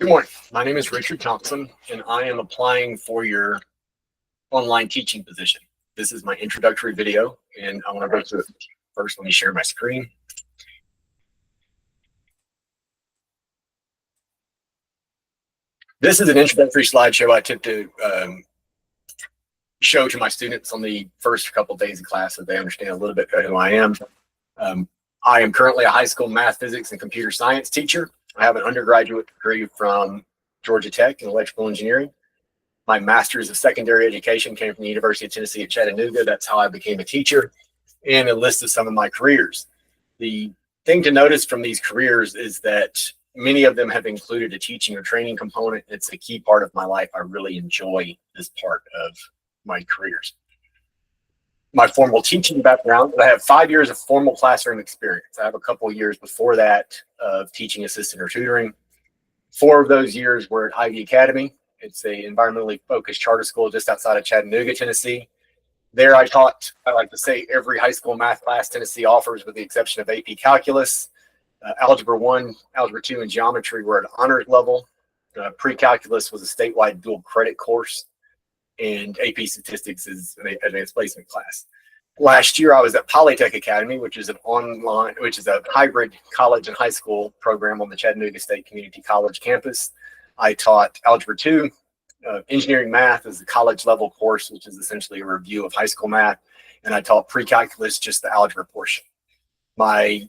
Good morning. My name is Richard Thompson, and I am applying for your online teaching position. This is my introductory video, and I want to go through it. First, let me share my screen. This is an introductory slideshow I tend to show to my students on the first couple of days of class so they understand a little bit who I am. I am currently a high school math, physics, and computer science teacher. I have an undergraduate degree from Georgia Tech in electrical engineering. My master's of secondary education came from the University of Tennessee at Chattanooga. That's how I became a teacher, and a list of some of my careers. The thing to notice from these careers is that many of them have included a teaching or training component. It's a key part of my life. I really enjoy this part of my careers. My formal teaching background, I have 5 years of formal classroom experience. I have a couple of years before that of teaching assistant or tutoring. 4 of those years were at Ivy Academy. It's a environmentally focused charter school just outside of Chattanooga, Tennessee. There I taught, I like to say, every high school math class Tennessee offers with the exception of AP Calculus. Algebra 1, Algebra 2, and Geometry were at honors level. Pre-Calculus was a statewide dual credit course, and AP Statistics is an advanced placement class. Last year I was at Polytech Academy, which is a hybrid college and high school program on the Chattanooga State Community College campus. I taught Algebra 2. Engineering math is a college level course, which is essentially a review of high school math. And I taught pre-calculus, just the algebra portion. My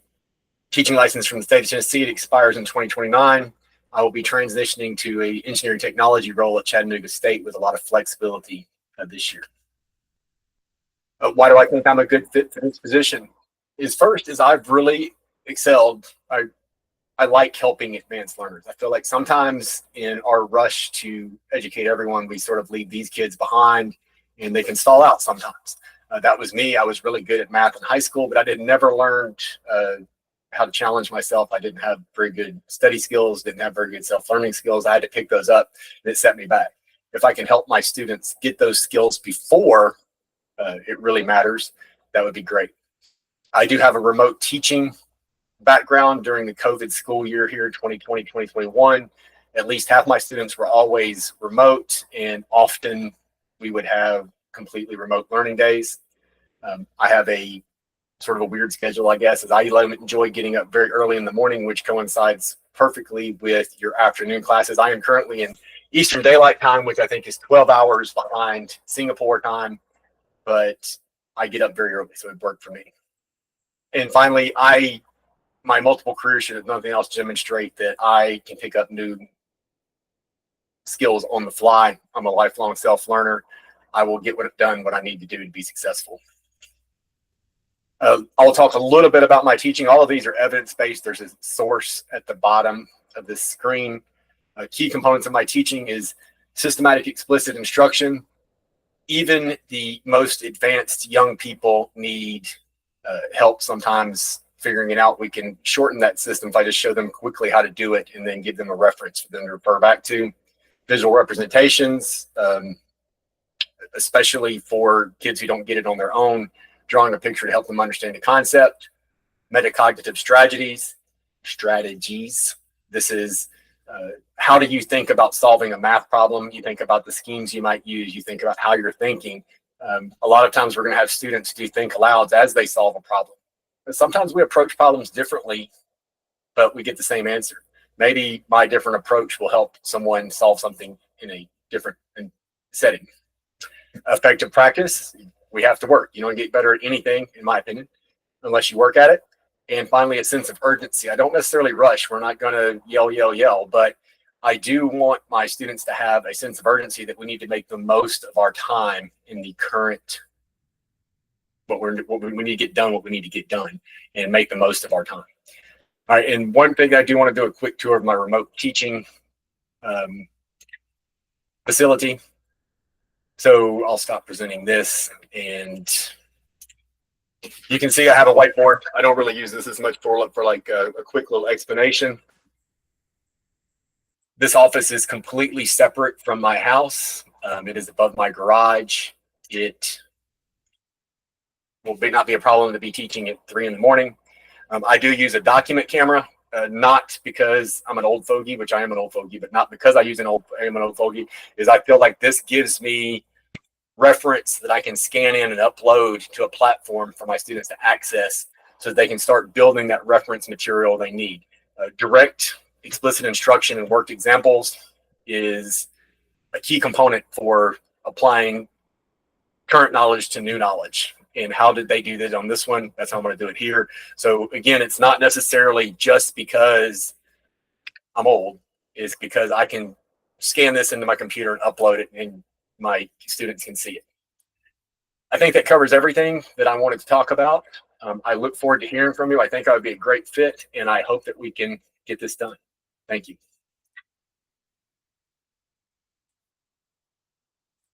teaching license from the state of Tennessee, it expires in 2029. I will be transitioning to an engineering technology role at Chattanooga State with a lot of flexibility this year. Why do I think I'm a good fit for this position? First is I've really excelled. I like helping advanced learners. I feel like sometimes in our rush to educate everyone, we sort of leave these kids behind and they can stall out sometimes. That was me. I was really good at math in high school, but I never learned how to challenge myself. I didn't have very good study skills, didn't have very good self-learning skills. I had to pick those up, and it set me back. If I can help my students get those skills before it really matters, that would be great. I do have a remote teaching background during the COVID school year here, 2020, 2021. At least half my students were always remote, and often we would have completely remote learning days. I have a sort of a weird schedule, I guess, as I enjoy getting up very early in the morning, which coincides perfectly with your afternoon classes. I am currently in Eastern Daylight Time, which I think is 12 hours behind Singapore time, but I get up very early, so it worked for me. And finally, my multiple careers should, if nothing else, demonstrate that I can pick up new skills on the fly. I'm a lifelong self-learner. I will get done what I need to do to be successful. I'll talk a little bit about my teaching. All of these are evidence-based. There's a source at the bottom of this screen. Key components of my teaching is systematic explicit instruction. Even the most advanced young people need help sometimes figuring it out. We can shorten that system if I just show them quickly how to do it and then give them a reference for them to refer back to. Visual representations, especially for kids who don't get it on their own, drawing a picture to help them understand the concept. Metacognitive strategies. This is how do you think about solving a math problem? You think about the schemes you might use. You think about how you're thinking. A lot of times we're going to have students do think alouds as they solve a problem. But sometimes we approach problems differently, but we get the same answer. Maybe my different approach will help someone solve something in a different setting. Effective practice. We have to work. You don't get better at anything, in my opinion, unless you work at it. And finally, a sense of urgency. I don't necessarily rush. We're not going to yell, but I do want my students to have a sense of urgency that we need to make the most of our time in the current, what we need to get done, what we need to get done, and make the most of our time. All right, and one thing I do want to do a quick tour of my remote teaching facility. So I'll stop presenting this, and you can see I have a whiteboard. I don't really use this as much for like a quick little explanation. This office is completely separate from my house. It is above my garage. It will not be a problem to be teaching at 3 in the morning. I do use a document camera not because I'm an old fogey, which I am an old fogey, but not because I am an old fogey, is I feel like this gives me reference that I can scan in and upload to a platform for my students to access so that they can start building that reference material they need. Direct, explicit instruction and worked examples is a key component for applying current knowledge to new knowledge. And how did they do that on this one? That's how I'm going to do it here. So again, it's not necessarily just because I'm old, it's because I can scan this into my computer and upload it and my students can see it. I think that covers everything that I wanted to talk about. I look forward to hearing from you. I think I would be a great fit, and I hope that we can get this done. Thank you.